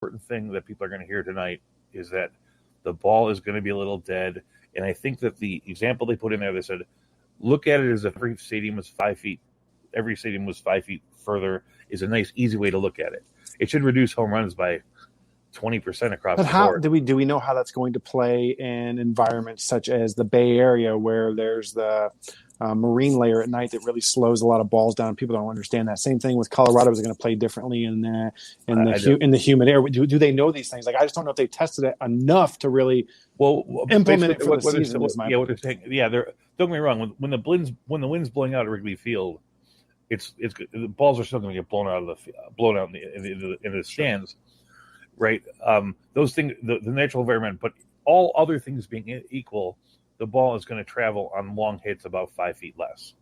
important thing that people are going to hear tonight is that the ball is going to be a little dead. And I think that the example they put in there, they said, look at it as if every stadium was 5 feet. Every stadium was 5 feet further is a nice, easy way to look at it. It should reduce home runs by 20% across the board. But do we know how that's going to play in environments such as the Bay Area, where there's the marine layer at night that really slows a lot of balls down? People don't understand that. Same thing with Colorado. Is going to play differently in the humid air. Do they know these things? Like, I just don't know if they tested it enough to really implement it for the season. What they're saying. Yeah, don't get me wrong. When the wind's blowing out at Wrigley Field, the balls are still going to get blown out in the stands, right? Those things, the natural environment, but all other things being equal, the ball is going to travel on long hits about 5 feet less.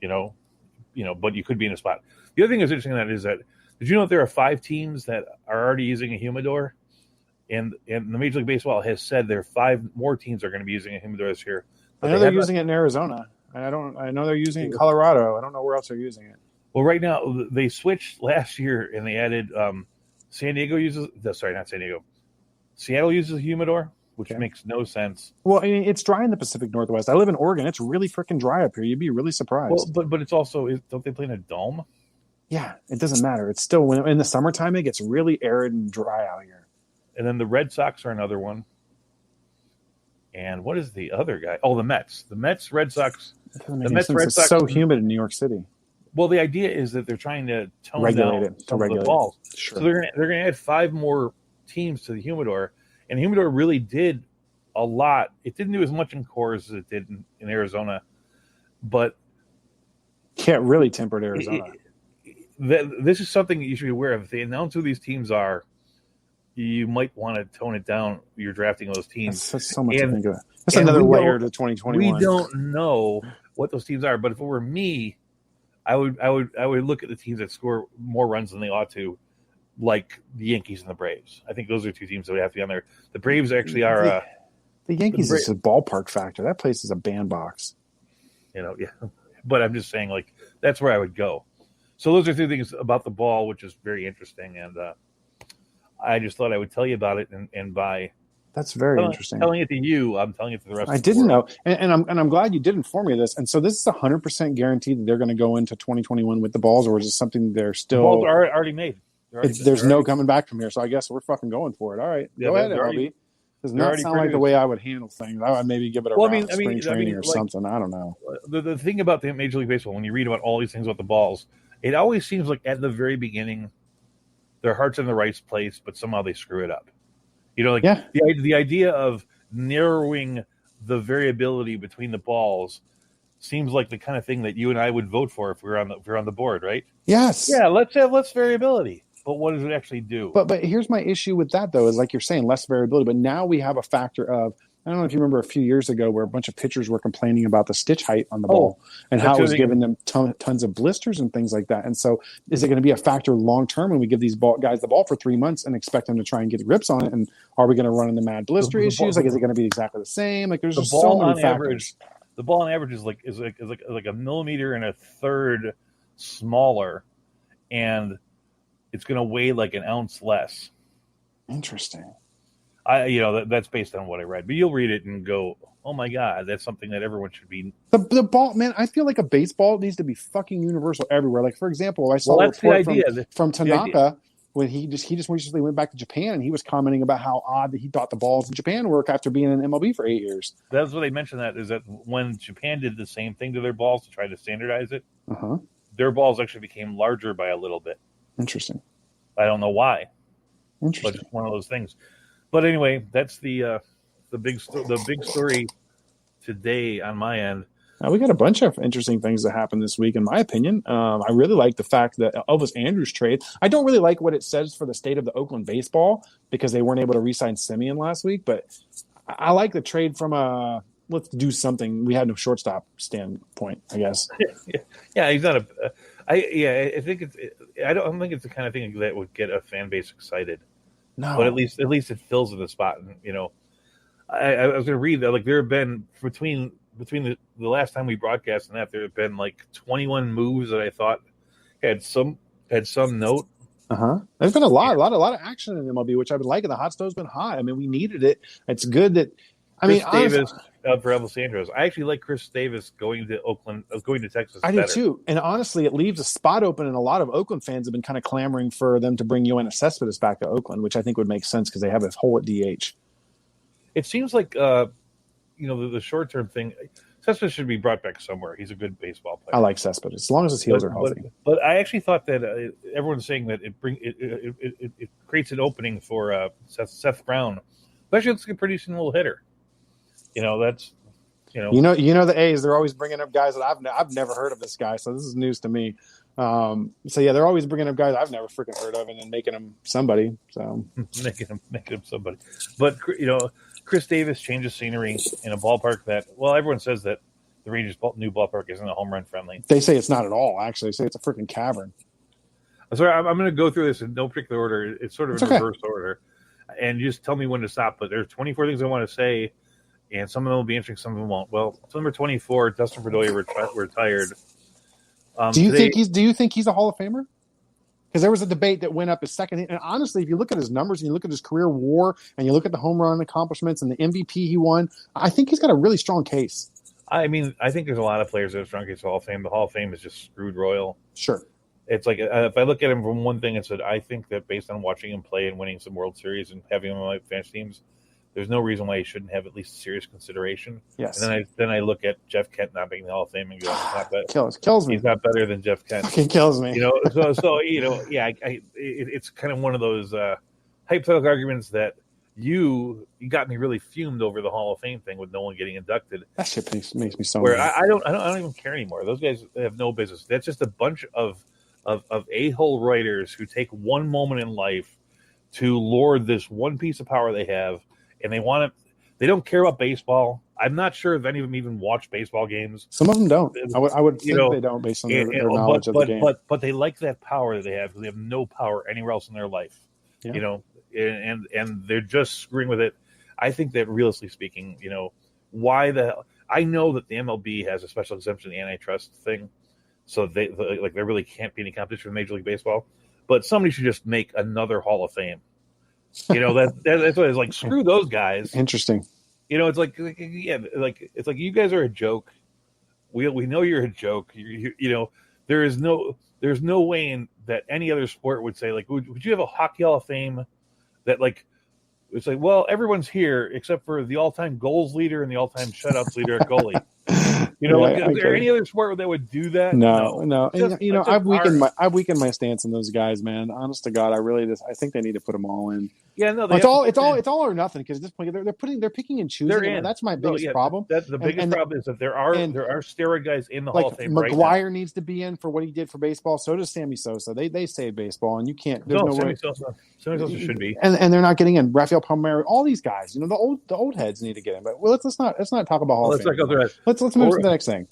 But you could be in a spot. The other thing that's interesting is that did you know that there are 5 teams that are already using a humidor, and the Major League Baseball has said there are 5 more teams are going to be using a humidor this year. I know they're using it in Arizona. I know they're using it in Colorado. I don't know where else they're using it. Well, right now they switched last year and they added San Diego uses. Sorry, not San Diego. Seattle uses a humidor, which makes no sense. Well, I mean, it's dry in the Pacific Northwest. I live in Oregon. It's really freaking dry up here. You'd be really surprised. Well, but it's also, don't they play in a dome? Yeah, it doesn't matter. It's still, in the summertime, it gets really arid and dry out here. And then the Red Sox are another one. And what is the other guy? Oh, the Mets. The Mets, Red Sox. Red Sox. It's so humid in New York City. Well, the idea is that they're trying to regulate the balls. Sure. So they're going to add 5 more teams to the humidor, and the humidor really did a lot. It didn't do as much in Coors as it did in Arizona, but can't really temper it Arizona. This is something that you should be aware of. If they announce who these teams are, you might want to tone it down. You're drafting those teams. That's so much to think of. That's another layer to 2021. We don't know what those teams are, but if it were me, I would look at the teams that score more runs than they ought to, like the Yankees and the Braves. I think those are 2 teams that we have to be on there. The Braves actually are. The Yankees is a ballpark factor. That place is a bandbox. Yeah. But I'm just saying, like, that's where I would go. So those are 2 things about the ball, which is very interesting, and I just thought I would tell you about it, and by that's very interesting. Telling it to you, I'm telling it to the rest. I didn't know, and I'm glad you did inform me of this. And so this is 100% guaranteed that they're going to go into 2021 with the balls, or is it something they're still? The balls are already made. There's no coming back from here. So I guess we're fucking going for it. All right, go ahead, MLB. Does not sound like the way I would handle things. I would maybe give it a spring training or something. I don't know. The thing about the Major League Baseball, when you read about all these things about the balls, it always seems like at the very beginning, their heart's in the right place, but somehow they screw it up. The idea of narrowing the variability between the balls seems like the kind of thing that you and I would vote for if we're on the board, right? Yes. Yeah, let's have less variability. But what does it actually do? But here's my issue with that, though, is like you're saying, less variability. But now we have a factor of, I don't know if you remember a few years ago where a bunch of pitchers were complaining about the stitch height on the ball and how it was giving them tons of blisters and things like that. And so is it going to be a factor long term when we give these guys the ball for 3 months and expect them to try and get grips on it? And are we going to run into mad blister issues? Like, is it going to be exactly the same? Like, there's just so many factors. The ball on average is like a millimeter and a third smaller, and it's going to weigh like an ounce less. Interesting. That's based on what I read, but you'll read it and go, "Oh my God, that's something that everyone should be." The ball, man. I feel like a baseball needs to be fucking universal everywhere. Like, for example, I saw a report from Tanaka when he just recently went back to Japan, and he was commenting about how odd that he thought the balls in Japan work after being in MLB for 8 years. That's what they mentioned. That is that when Japan did the same thing to their balls to try to standardize it, their balls actually became larger by a little bit. Interesting. I don't know why. Interesting. But it's one of those things. But anyway, that's the big story today on my end. We got a bunch of interesting things that happened this week, in my opinion. I really like the fact that Elvis Andrus trade. I don't really like what it says for the state of the Oakland baseball because they weren't able to re-sign Simeon last week. But I like the trade from a let's do something. We had no shortstop standpoint, I guess. Yeah, he's not I think I don't think it's the kind of thing that would get a fan base excited. No, but at least it fills in the spot. And I was going to read that like there have been between the last time we broadcast and that there have been like 21 moves that I thought had some note. There's been a lot of action in MLB, which I've been liking. The hot stove's been hot. I mean, we needed it. It's good that. Chris Davis for Los Angeles. I actually like Chris Davis going to Oakland, going to Texas. I do too. And honestly, it leaves a spot open, and a lot of Oakland fans have been kind of clamoring for them to bring Yoenis Cespedes back to Oakland, which I think would make sense because they have a hole at DH. It seems like the short term thing. Cespedes should be brought back somewhere. He's a good baseball player. I like Cespedes as long as his heels are healthy. But I actually thought that everyone's saying that it creates an opening for Seth Brown. Especially looks like a pretty decent little hitter. That's the A's. They're always bringing up guys that I've never heard of this guy. So this is news to me. They're always bringing up guys I've never freaking heard of and then making them somebody. So making them somebody. But Chris Davis changes scenery in a ballpark that, well, everyone says that the Rangers' new ballpark isn't a home run friendly. They say it's not at all, actually. They say it's a freaking cavern. Sorry, I'm going to go through this in no particular order. It's sort of in reverse order. And you just tell me when to stop. But there's 24 things I want to say, and some of them will be interesting, some of them won't. Well, number 24, Dustin Pedroia retired. Do you think he's a Hall of Famer? Because there was a debate that went up his second. And honestly, if you look at his numbers and you look at his career WAR and you look at the home run accomplishments and the MVP he won, I think he's got a really strong case. I mean, I think there's a lot of players that have strong case for Hall of Fame. The Hall of Fame is just screwed royal. Sure. It's like if I look at him from one thing and said, I think that based on watching him play and winning some World Series and having him on my fantasy teams, there's no reason why he shouldn't have at least serious consideration. Yes. And then I look at Jeff Kent not being the Hall of Fame and go, kills me. He's not better than Jeff Kent. Fucking kills me. It's kind of one of those hypothetical arguments that you got me really fumed over the Hall of Fame thing with no one getting inducted. That shit makes me so. Where I don't even care anymore. Those guys have no business. That's just a bunch of a-hole writers who take one moment in life to lord this one piece of power they have. And they don't care about baseball. I'm not sure if any of them even watch baseball games. Some of them don't. I would think they don't based on their knowledge of the game. But they like that power that they have because they have no power anywhere else in their life. Yeah. And they're just screwing with it. I think that realistically speaking, why the hell? I know that the MLB has a special exemption antitrust thing. So there really can't be any competition with Major League Baseball. But somebody should just make another Hall of Fame. That's what it's like. Screw those guys. Interesting. It's like you guys are a joke. We know you're a joke. There's no way that any other sport would say would you have a Hockey Hall of Fame that it's like, well, everyone's here except for the all-time goals leader and the all-time shutouts leader at goalie. Is there any other sport that would do that? No. I've weakened my stance on those guys, man. Honest to God, I think they need to put them all in. Yeah, no, it's all or nothing because at this point they're picking and choosing. That's my biggest problem. The biggest problem is that there are steroid guys in the Hall of Fame. McGuire needs to be in for what he did for baseball. So does Sammy Sosa. They saved baseball, and you can't. There's no way. Sammy Sosa should be, and they're not getting in. Rafael Palmeiro, all these guys. The old heads need to get in. But let's not talk about Hall of Fame. Let's move to the next thing.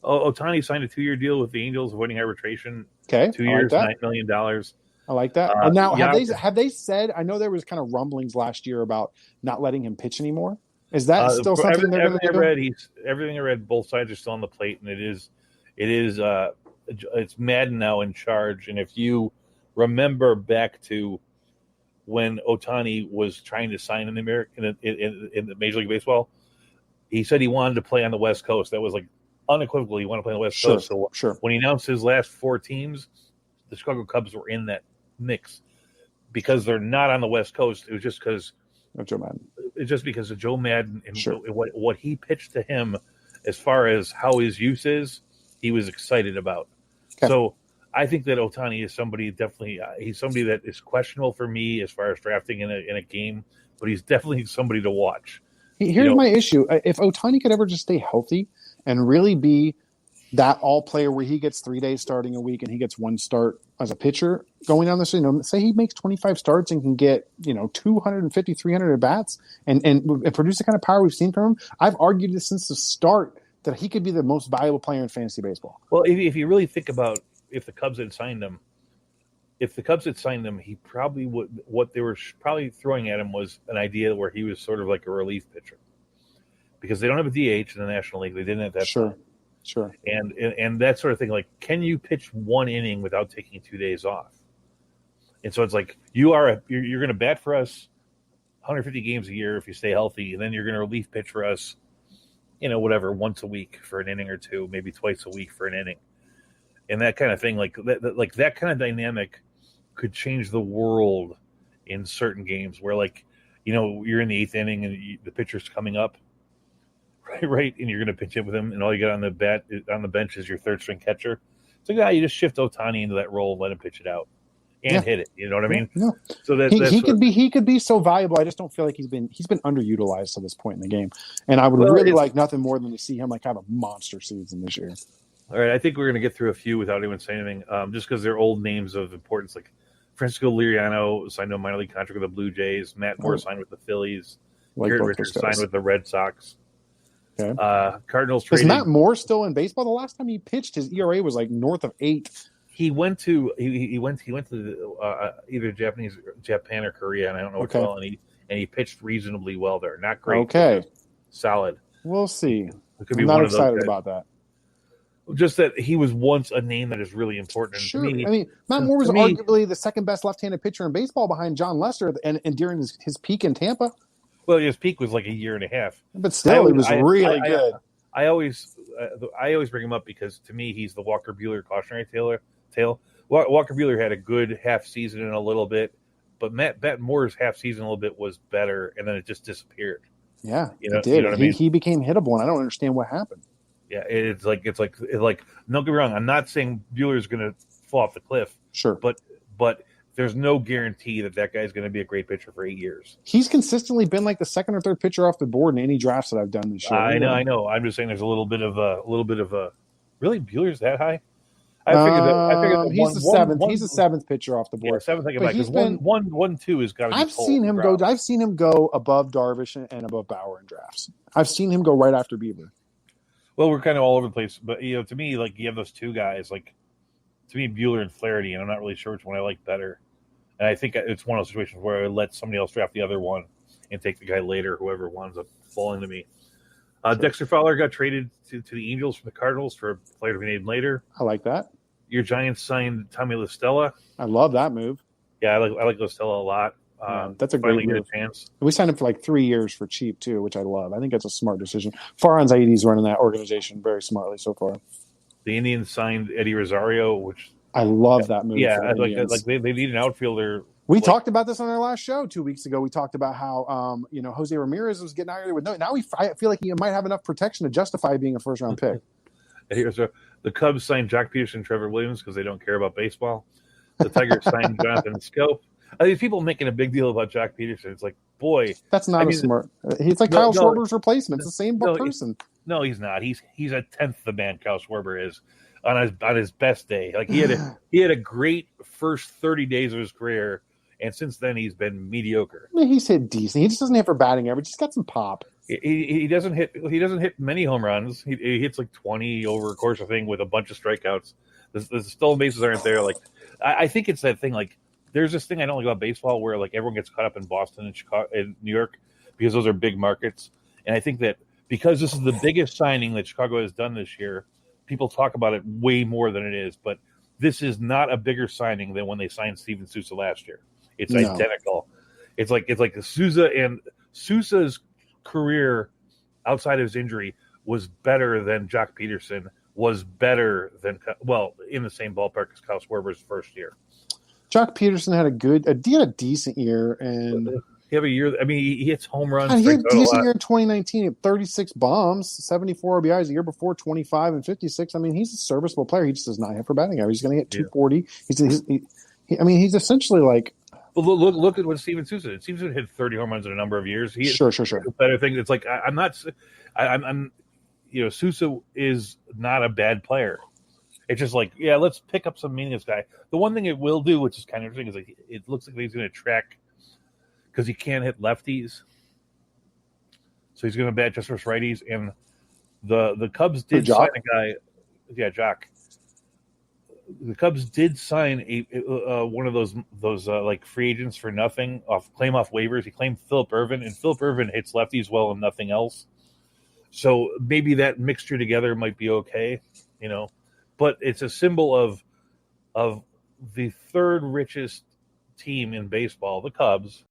Ohtani signed a 2-year deal with the Angels, avoiding arbitration. Okay, 2 years, $9 million. I like that. Now, have they said? I know there was kind of rumblings last year about not letting him pitch anymore. Is that still something they're going to do? Everything I read, both sides are still on the plate, and it's Madden now in charge. And if you remember back to when Ohtani was trying to sign in the Major League Baseball, he said he wanted to play on the West Coast. That was unequivocal. He wanted to play on the West Coast. So when he announced his last 4 teams, the Chicago Cubs were in that mix because they're not on the West Coast. It was just because of Joe Madden. It's just because of Joe Madden and what he pitched to him as far as how his use is, he was excited about. Okay. So I think that Ohtani is somebody he's somebody that is questionable for me as far as drafting in a game, but he's definitely somebody to watch. Here's my issue. If Ohtani could ever just stay healthy and really be that all player where he gets 3 days starting a week and he gets 1 start as a pitcher going down the say he makes 25 starts and can get 250, 300 at bats and produce the kind of power we've seen from him. I've argued this since the start that he could be the most valuable player in fantasy baseball. Well, if you really think about if the Cubs had signed him, he probably would. What they were probably throwing at him was an idea where he was sort of like a relief pitcher because they don't have a DH in the National League. They didn't at that time. Sure. And that sort of thing, can you pitch 1 inning without taking 2 days off? And so it's like you're going to bat for us 150 games a year if you stay healthy, and then you're going to relief pitch for us, whatever, once a week for an inning or two, maybe twice a week for an inning, and that kind of thing. Like that kind of dynamic could change the world in certain games where, you're in the 8th inning and the pitcher's coming up, right, and you're going to pitch in with him, and all you got on the bench is your third string catcher. It's like, you just shift Ohtani into that role and let him pitch it out and hit it. You know what I mean? No. So he could be so valuable. I just don't feel like he's been underutilized to this point in the game. And I would really like nothing more than to see him have a monster season this year. All right, I think we're going to get through a few without anyone saying anything, just because they're old names of importance. Like Francisco Liriano signed a minor league contract with the Blue Jays. Matt Moore signed with the Phillies. Garrett Richards signed with the Red Sox. Okay. Cardinals Is traded. Matt Moore still in baseball? The last time he pitched, his ERA was north of 8. He went to either Japan or Korea, and I don't know which well. And he pitched reasonably well there. Not great. Okay. Solid. We'll see. It could be I'm not excited about that. Just that he was once a name that is really important. Sure. Matt Moore was arguably the second best left-handed pitcher in baseball behind John Lester, and during his peak in Tampa. Well, his peak was like a year and a half. But still, he was really good. I always bring him up because, to me, he's the Walker Buehler cautionary tale. Walker Buehler had a good half season and a little bit, but Matt Moore's half season a little bit was better, and then it just disappeared. Yeah, it did. You know what I mean? He became hittable, and I don't understand what happened. Yeah, it's like don't get me wrong. I'm not saying Buehler's going to fall off the cliff. Sure, but there's no guarantee that guy's going to be a great pitcher for 8 years. He's consistently been like the second or third pitcher off the board in any drafts that I've done this year. I know. I'm just saying there's a little bit of a. Really, Buehler's that high? I figured he's the seventh. He's the seventh pitcher off the board. Yeah, seventh. Because 1-2 is got to be. I've seen him go above Darvish and above Bauer in drafts. I've seen him go right after Bieber. Well, we're kind of all over the place, but to me, you have those two guys. To me, Buehler and Flaherty, and I'm not really sure which one I like better. And I think it's one of those situations where I let somebody else draft the other one and take the guy later, whoever winds up falling to me. Sure. Dexter Fowler got traded to the Angels from the Cardinals for a player to be named later. I like that. Your Giants signed Tommy La Stella. I love that move. Yeah, I like La Stella a lot. That's a great move. A chance. We signed him for 3 years for cheap too, which I love. I think that's a smart decision. Farhan Zaidi's running that organization very smartly so far. The Indians signed Eddie Rosario, which I love that move. Yeah, they need an outfielder. We talked about this on our last show 2 weeks ago. We talked about how Jose Ramirez was getting out here with no. Now I feel like he might have enough protection to justify being a first round pick. The Cubs signed Jock Peterson, Trevor Williams because they don't care about baseball. The Tigers signed Jonathan Scope. These people making a big deal about Jock Peterson. It's like, boy, that's not smart. He's like Kyle Schwarber's replacement. It's the same person. No, he's not. He's a tenth the man Kyle Schwarber is on his best day. He had a great first 30 days of his career, and since then he's been mediocre. I mean, he's hit decent. He just doesn't hit for batting average. He's got some pop. He doesn't hit many home runs. He hits 20 over a course of thing with a bunch of strikeouts. The stolen bases aren't there. I think it's that thing. There's this thing I don't like about baseball where everyone gets caught up in Boston and Chicago and New York because those are big markets. And I think that because this is the biggest signing that Chicago has done this year, people talk about it way more than it is. But this is not a bigger signing than when they signed Steven Souza last year. It's identical. It's like Sousa's career outside of his injury was better than Jock Peterson, was better than in the same ballpark as Kyle Schwarber's first year. Jock Peterson had a decent year, and he have a year. I mean, he hits home runs. He had a decent year in 2019 at 36 bombs, 74 RBIs. The year before, 25 and 56. I mean, he's a serviceable player. He just does not hit for batting average. He's going to hit 240. He's essentially like. Well, look at what Steven Souza did. Steven Souza hit 30 home runs in a number of years. Sure. Better thing. It's I'm Souza is not a bad player. It's just let's pick up some meaningless guy. The one thing it will do, which is kind of interesting, is it looks like he's going to track because he can't hit lefties. So he's going to bat just for righties. And the Cubs did sign a guy. Yeah, Jock. The Cubs did sign one of those free agents for nothing off waivers. He claimed Phillip Ervin, and Phillip Ervin hits lefties well and nothing else. So maybe that mixture together might be okay, But it's a symbol of the third richest team in baseball, the Cubs,